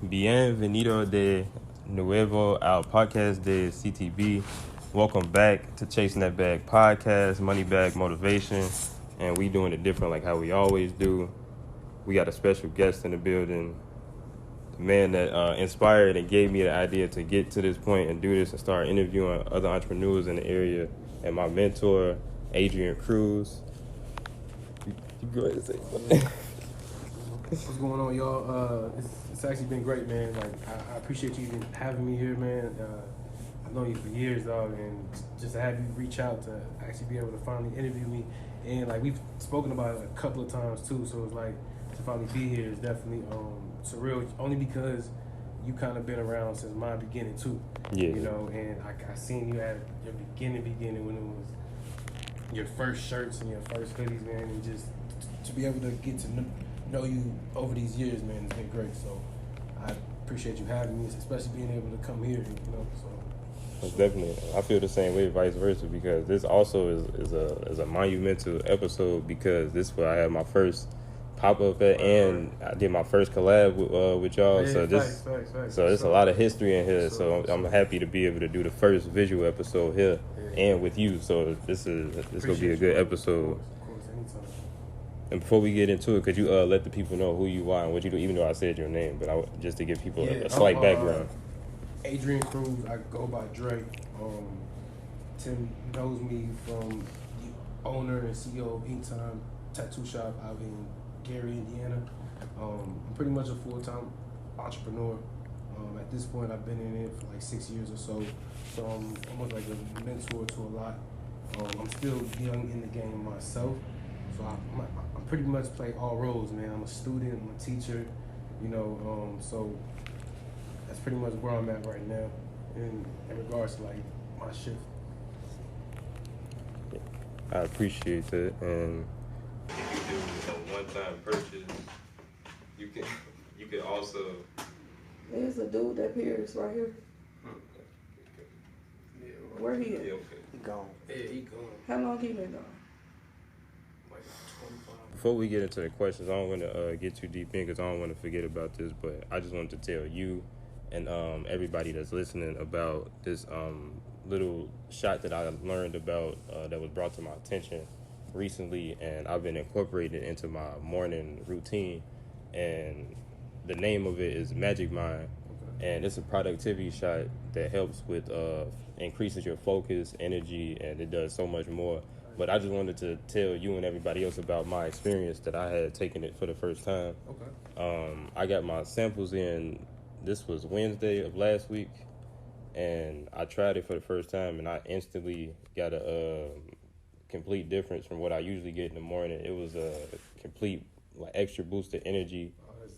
Bienvenido de nuevo al podcast de CTB. Welcome back to Chasing That Bag podcast, Moneybag Motivation. And we doing it different like how we always do. We got a special guest in the building. The man that inspired and gave me the idea to get to this point and do this and start interviewing other entrepreneurs in the area. And my mentor, Adrian Cruz. You go ahead and say something. What's going on, y'all? It's actually been great, man. Like I appreciate you even having me here, man. I've known you for years, dog, and just to have you reach out to actually be able to finally interview me, and like we've spoken about it a couple of times too. So it's like to finally be here is definitely surreal. Only because you kind of been around since my beginning too. Yeah. You know, and I seen you at your beginning when it was your first shirts and your first hoodies, man, and just to be able to get to know you over these years, man, it's been great. So I appreciate you having me, especially being able to come here, you know. So definitely, I feel the same way, vice versa, because this also is a monumental episode because this is where I had my first pop up at, and I did my first collab with y'all. yeah, so facts. so there's a lot of history in here. So I'm happy to be able to do the first visual episode here and with you. So this gonna be a good episode. Of course, anytime. And before we get into it, could you let the people know who you are and what you do, even though I said your name, but just to give people a slight background. Adrian Cruz, I go by Dre. Tim knows me from the owner and CEO of Inktown Tattoo Shop out in Gary, Indiana. I'm pretty much a full-time entrepreneur. At this point, I've been in it for like 6 years or so. So I'm almost like a mentor to a lot. I'm still young in the game myself. So I pretty much play all roles, man. I'm a student, I'm a teacher, you know, so that's pretty much where I'm at right now in regards to like my shift. I appreciate that. And if you do a one-time purchase, you can also. There's a dude that appears right here. Yeah, Where he at? Okay. He gone. Yeah, he gone. How long he been gone? Like 25. Before we get into the questions, I don't want to get too deep in because I don't want to forget about this, but I just wanted to tell you and everybody that's listening about this little shot that I learned about that was brought to my attention recently, and I've been incorporating it into my morning routine. And the name of it is Magic Mind, and it's a productivity shot that helps with increases your focus, energy, and it does so much more. But I just wanted to tell you and everybody else about my experience that I had taken it for the first time. Okay. I got my samples in. This was Wednesday of last week, and I tried it for the first time, and I instantly got a complete difference from what I usually get in the morning. It was a complete extra boost of energy,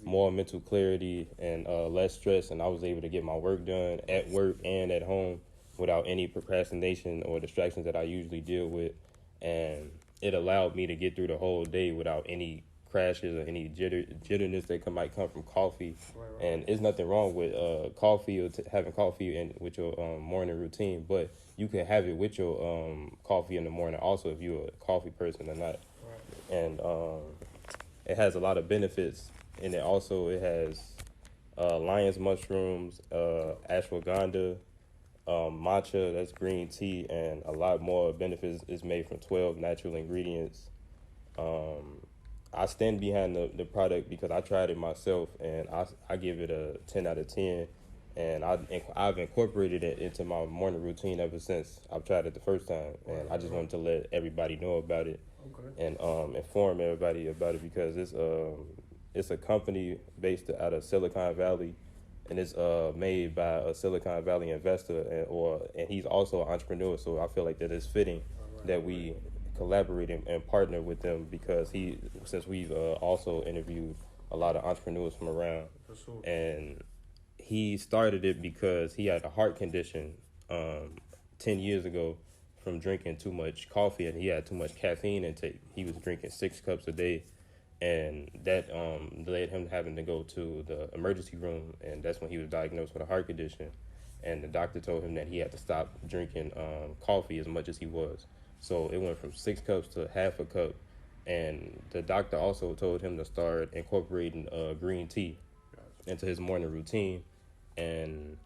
more mental clarity, and less stress, and I was able to get my work done at work and at home without any procrastination or distractions that I usually deal with. And it allowed me to get through the whole day without any crashes or any jitterness that might come from coffee. Right. And there's nothing wrong with coffee or having coffee with your morning routine, but you can have it with your coffee in the morning also if you're a coffee person or not. Right. And it has a lot of benefits, and it has lion's mushrooms, ashwagandha, matcha, that's green tea, and a lot more benefits. Is made from 12 natural ingredients. I stand behind the product because I tried it myself, and I give it a 10 out of 10. And I've incorporated it into my morning routine ever since I've tried it the first time. And I just wanted to let everybody know about it. Okay. And inform everybody about it because it's a company based out of Silicon Valley, and it's made by a Silicon Valley investor, and he's also an entrepreneur. So I feel like that it's fitting that we collaborate and partner with them because since we've also interviewed a lot of entrepreneurs from around, For sure. and he started it because he had a heart condition 10 years ago from drinking too much coffee, and he had too much caffeine intake. He was drinking 6 cups a day, and that led him having to go to the emergency room, and that's when he was diagnosed with a heart condition. And the doctor told him that he had to stop drinking coffee as much as he was. So it went from 6 cups to half a cup, and the doctor also told him to start incorporating green tea. into his morning routine, and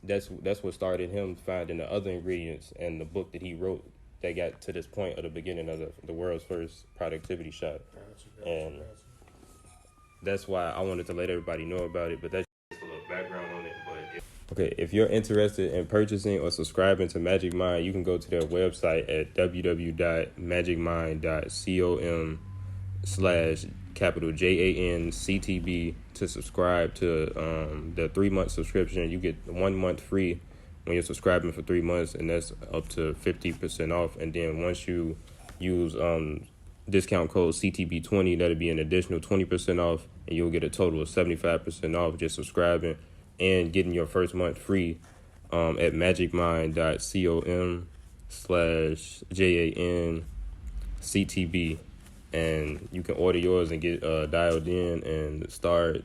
that's what started him finding the other ingredients and the book that he wrote that got to this point of the beginning of the world's first productivity shot. And that's why I wanted to let everybody know about it. But that's just a little background on it. Okay, if you're interested in purchasing or subscribing to Magic Mind, you can go to their website at www.magicmind.com/JANCTB to subscribe to the 3-month subscription. You get 1 month free when you're subscribing for 3 months, and that's up to 50% off. And then once you use discount code CTB20, that'll be an additional 20% off, and you'll get a total of 75% off just subscribing and getting your first month free at magicmind.com/JANCTB. And you can order yours and get dialed in and start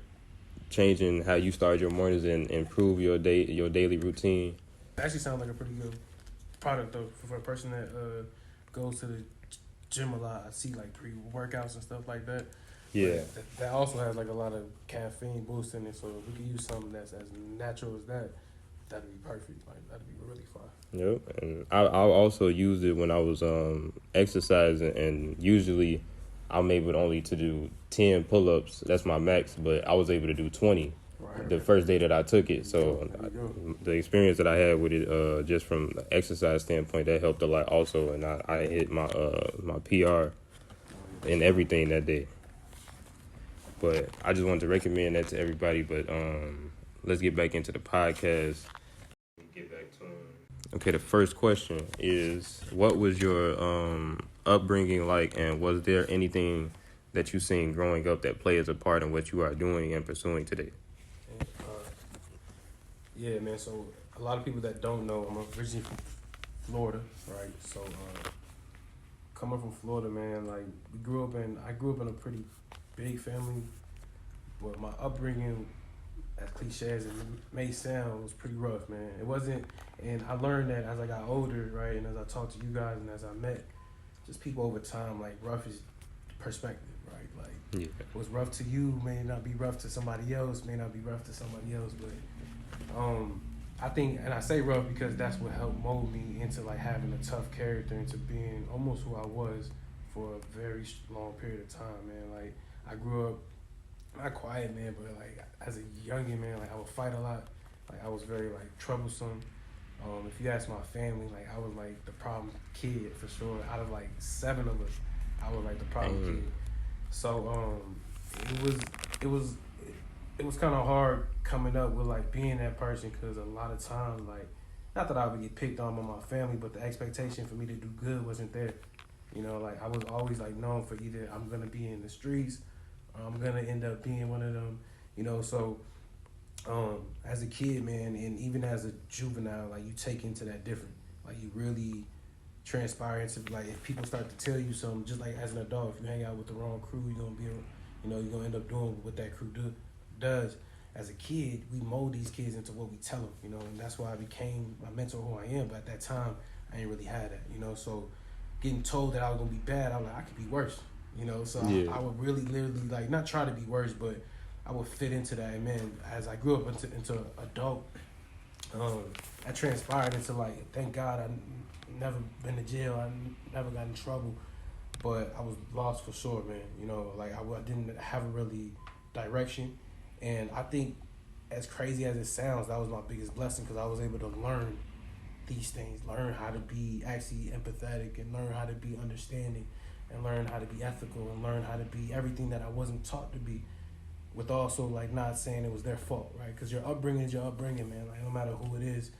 changing how you start your mornings and improve your daily routine. It actually sounds like a pretty good product, though, for a person that goes to the gym a lot. I see, like, pre-workouts and stuff like that. Yeah. That also has, like, a lot of caffeine boost in it, so if we can use something that's as natural as that, that'd be perfect. Like, that'd be really fun. Yep. And I also used it when I was exercising, and usually I'm able only to do 10 pull-ups. That's my max, but I was able to do 20 the first day that I took it. So the experience that I had with it, just from the exercise standpoint, that helped a lot also. And I hit my PR and everything that day. But I just wanted to recommend that to everybody. But let's get back into the podcast. Get back to Okay, the first question is, what was your upbringing like, and was there anything that you seen growing up that plays a part in what you are doing and pursuing today? Yeah, man, so a lot of people that don't know, I'm originally from Florida, right? So coming from Florida, man, like I grew up in a pretty big family, but my upbringing, as cliche as it may sound, was pretty rough, man. It wasn't, and I learned that as I got older, right, and as I talked to you guys and as I met just people over time, like rough is perspective, right? Like what's rough to you may not be rough to somebody else, may not be rough to somebody else, but I think, and I say rough because that's what helped mold me into like having a tough character, into being almost who I was for a very long period of time, man. Like I grew up not quiet, man, but like as a youngin', man, like I would fight a lot. Like I was very like troublesome. If you ask my family, like I was like the problem kid for sure. Out of like 7 of us, I was like the problem kid. So it was kind of hard coming up with like being that person, because a lot of times, like, not that I would get picked on by my family, but the expectation for me to do good wasn't there. You know, like I was always like known for either I'm gonna be in the streets, or I'm gonna end up being one of them. You know, so as a kid, man, and even as a juvenile, like you take into that different. Like you really transpire into, like, if people start to tell you something, just like as an adult, if you hang out with the wrong crew, you're gonna be, you know, you're gonna end up doing what that crew does. As a kid, we mold these kids into what we tell them, you know, and that's why I became my mentor who I am. But at that time, I didn't really have that, you know. So getting told that I was gonna be bad, I was like, I could be worse, you know. So I would really literally like not try to be worse, but I would fit into that. And man, as I grew up into adult, I transpired into like, thank God I never been to jail, I never got in trouble, but I was lost for sure, man. You know, like I didn't have a really direction. And I think, as crazy as it sounds, that was my biggest blessing, because I was able to learn these things, learn how to be actually empathetic, and learn how to be understanding, and learn how to be ethical, and learn how to be everything that I wasn't taught to be, with also like not saying it was their fault, right? Because your upbringing is your upbringing, man. Like no matter who it is,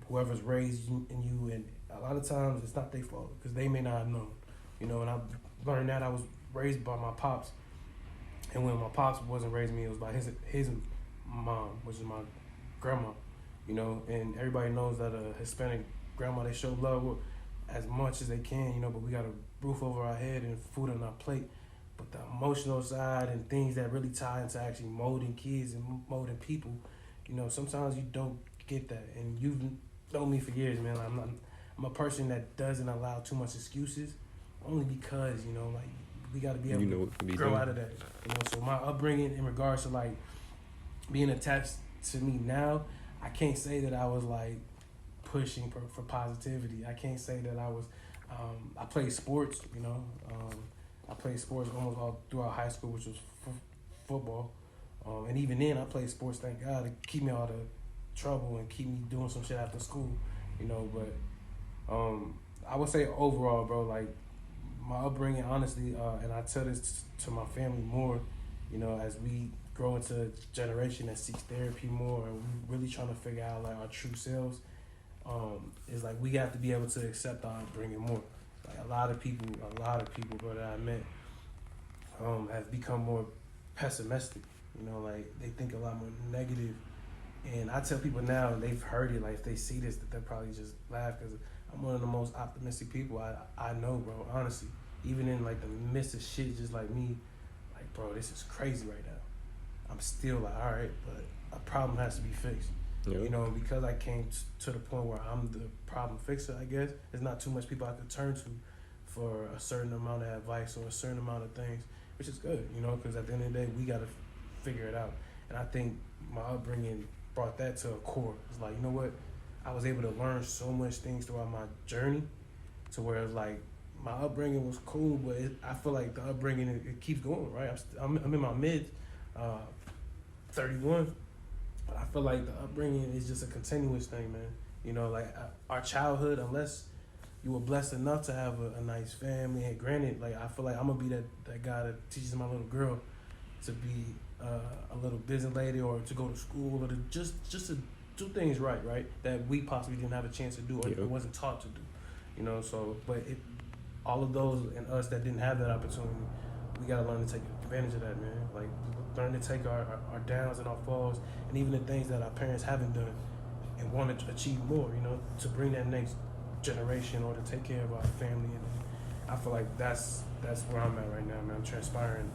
whoever's raised in you, and a lot of times it's not their fault because they may not have known, you know. And I learned that I was raised by my pops. And when my pops wasn't raising me, it was by his mom, which is my grandma, you know. And everybody knows that a Hispanic grandma, they show love as much as they can, you know. But we got a roof over our head and food on our plate. But the emotional side and things that really tie into actually molding kids and molding people, you know, sometimes you don't get that. And you've known me for years, man. I'm a person that doesn't allow too much excuses, only because, you know, like, we got to be able to grow out of that. You know, so my upbringing in regards to like being attached to me now, I can't say that I was like pushing for positivity. I can't say that I was. I played sports, you know. I played sports almost all throughout high school, which was football. And even then, I played sports, thank God, to keep me out of trouble and keep me doing some shit after school, you know. But I would say overall, bro, like my upbringing, honestly, and I tell this to my family more, you know, as we grow into a generation that seeks therapy more, and we really trying to figure out like our true selves. Is like we have to be able to accept our upbringing more. Like a lot of people, bro, that I met, have become more pessimistic. You know, like they think a lot more negative. And I tell people now, they've heard it. Like if they see this, that they'll probably just laugh because I'm one of the most optimistic people I know, bro. Honestly, even in like the midst of shit, just like me, like bro, this is crazy right now. I'm still like, all right, but a problem has to be fixed. Yep. You know, because I came to the point where I'm the problem fixer, I guess, there's not too much people I could turn to for a certain amount of advice or a certain amount of things, which is good, you know, because at the end of the day, we got to figure it out. And I think my upbringing brought that to a core. It's like, you know what? I was able to learn so much things throughout my journey to where it's like my upbringing was cool, but I feel like the upbringing, it keeps going, right? I'm in my mid 31. But I feel like the upbringing is just a continuous thing, man. You know, like our childhood, unless you were blessed enough to have a nice family, and granted, like I feel like I'm gonna be that guy that teaches my little girl to be a little busy lady or to go to school or to just to do things right, that we possibly didn't have a chance to do or it wasn't taught to do. You know, so but all of those and us that didn't have that opportunity, we gotta learn to take advantage of that, man. Like learn to take our downs and our falls and even the things that our parents haven't done and want to achieve more, you know, to bring that next generation or to take care of our family. And I feel like that's where I'm at right now, man. I'm transpiring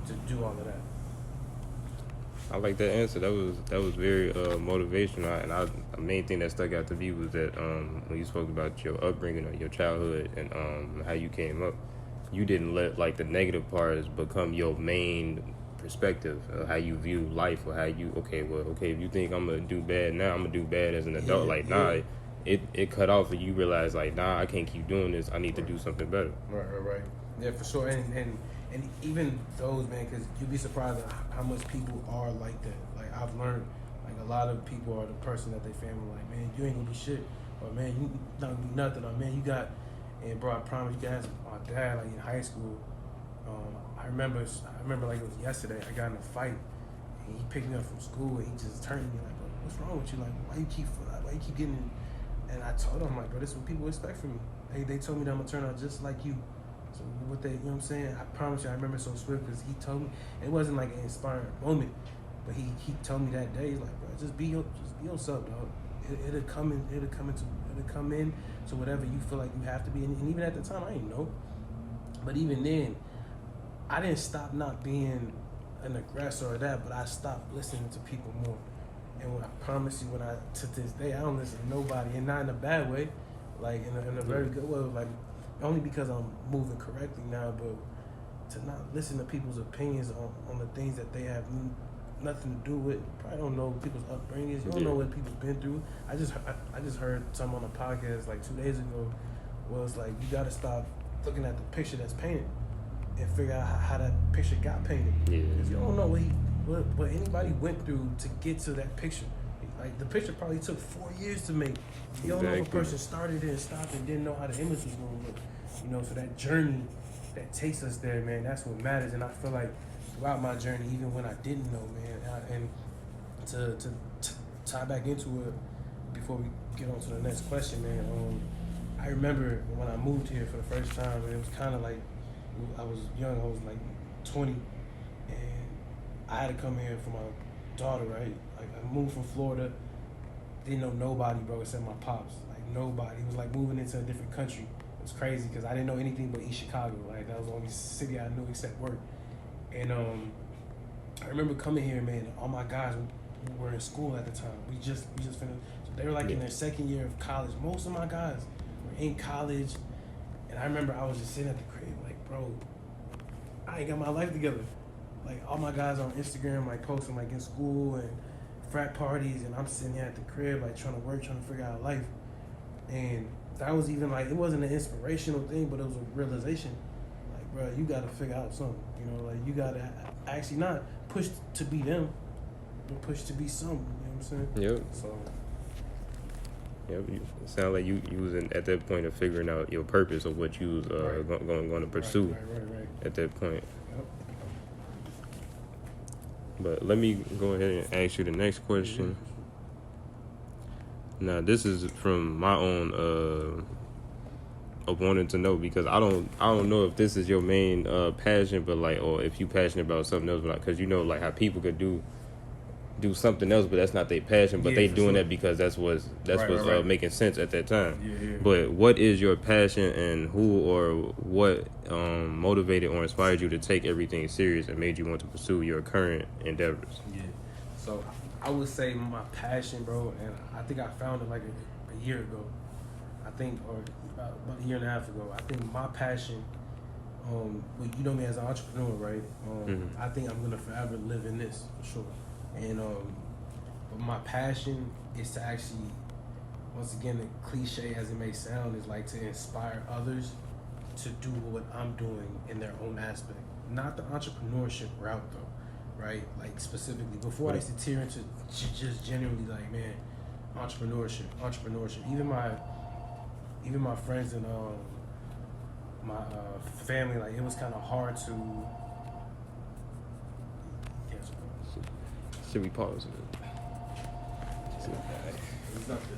to do all of that. I like that answer. That was very motivational. And the main thing that stuck out to me was that when you spoke about your upbringing or your childhood and how you came up, you didn't let like the negative parts become your main perspective, how you view life, or how you if you think I'm gonna do bad now, I'm gonna do bad as an adult. It cut off and you realize like I can't keep doing this. I need to do something better. Right. Yeah, for sure. And even those, man, because you'd be surprised at how much people are like that. Like I've learned, like a lot of people are the person that they family like, man, you ain't gonna do shit, or man, you not gonna do nothing, or man, you got. And bro, I promise you guys, my dad, like in high school, I remember like it was yesterday. I got in a fight, and he picked me up from school, and he just turned to me like, bro, what's wrong with you? Like, why you keep getting? And I told him like, bro, this is what people expect from me. They told me that I'm gonna turn out just like you. So what you know what I'm saying? I promise you, I remember so swift because he told me it wasn't like an inspiring moment, but he told me that day, he's like, bro, just be yourself, dog. It'll come in to whatever you feel like you have to be. And even at the time, I didn't know. But even then, I didn't stop not being an aggressor or that, but I stopped listening to people more. And when I promise you, to this day, I don't listen to nobody, and not in a bad way, like in a very good way, like only because I'm moving correctly now, but to not listen to people's opinions on the things that they have nothing to do with. Probably don't know people's upbringings. You don't know what people's been through. I just heard something on a podcast like 2 days ago where it's like you got to stop looking at the picture that's painted and figure out how that picture got painted. Because you don't know what anybody went through to get to that picture. Like the picture probably took 4 years to make. You don't know if a person started it and stopped and didn't know how the image was going to look. You know, so that journey that takes us there, man, that's what matters. And I feel like throughout my journey, even when I didn't know, man, and to tie back into it before we get on to the next question, man, I remember when I moved here for the first time, and it was kind of like, I was young, I was like 20, and I had to come here for my daughter, right? Like I moved from Florida, didn't know nobody, bro, except my pops. Like nobody. It was like moving into a different country. It was crazy because I didn't know anything but East Chicago. Like that was the only city I knew except work. And I remember coming here, man. All my guys were in school at the time. We just finished. So they were like in their second year of college. Most of my guys were in college, and I remember I was just sitting at the crib, like, bro, I ain't got my life together. like all my guys on Instagram like posting like in school and frat parties, and I'm sitting here at the crib like trying to work, trying to figure out life. And that was even like, it wasn't an inspirational thing, but it was a realization. Like, bro, you gotta figure out something. You know, like you gotta actually not push to be them, but push to be something. You know what I'm saying? Yep. So. Yeah, it sounds like you was at that point of figuring out your purpose of what you was going to pursue Right. at that point. Yep. But let me go ahead and ask you the next question. Now, this is from my own of wanting to know, because I don't know if this is your main passion, but like, or if you passionate about something else, but because you know like how people could do something else, but that's not their passion, but they doing that because that's what's making sense at that time. Yeah. But what is your passion, and who or what motivated or inspired you to take everything serious and made you want to pursue your current endeavors? Yeah. So I would say my passion, bro, and I think I found it like a year ago. I think, or about a year and a half ago. I think my passion, well, you know me as an entrepreneur, right? I think I'm gonna forever live in this for sure. And but my passion is to actually, once again, the cliche as it may sound, is like to inspire others to do what I'm doing in their own aspect. Not the entrepreneurship route though, right? Like specifically, before I used to tear into just genuinely like, man, entrepreneurship. Even my friends and my family, like it was kind of hard to. Should we pause?